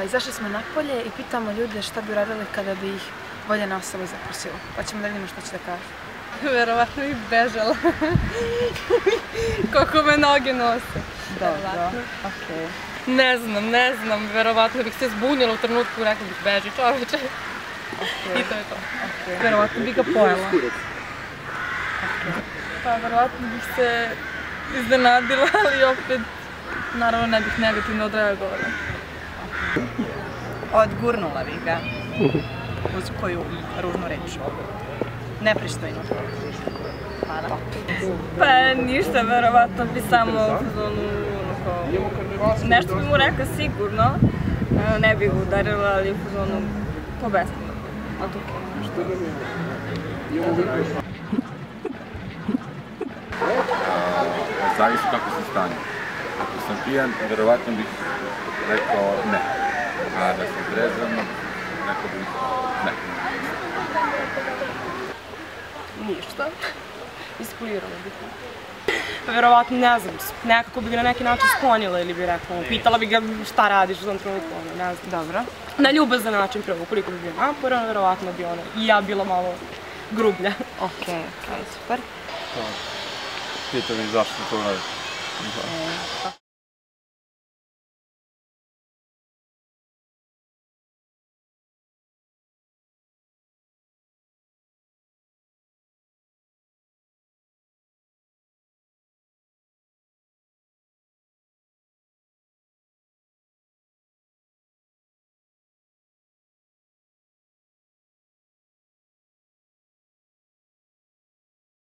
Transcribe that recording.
Izašli smo napolje i pitamo ljude šta bi uradili kada bi ih voljena osoba zaprosila. Pa ćemo da vidimo što će da kažu. Verovatno bih bežala. Koliko me noge nose. Dobro, okej. Ne znam, verovatno bih se zbunila u trenutku, rekla bih beži čoveče. I to je to. Verovatno bih ga pojela. Pa verovatno bih se iznenadila, ali opet naravno ne bih negativno odreagovala. Odgurnula bih ga. Uz koju ružnu reč. Nepristojno. Hvala. Pa ništa, verovatno bi samo nešto bi mu rekla sigurno, ne bih ga udarila, ali u fazonu pobesnila. A to je nešto. Zavisi kako sam stanju. Ako sam pijan, verovatno bih rekao ne. A da sam trezan, rekao bih ne. Ništa. Iskulirala bih. Verovatno, ne znam, nekako bi ga na neki način sklonila ili bi rekla, pitala bi ga šta radiš u tom trenutku, ne znam. Dobro. Na ljubazan način prvo, ukoliko bi bio naporan, verovatno bi ona i ja bila malo grublja. Okej, super. Pitao mi zašto to radi.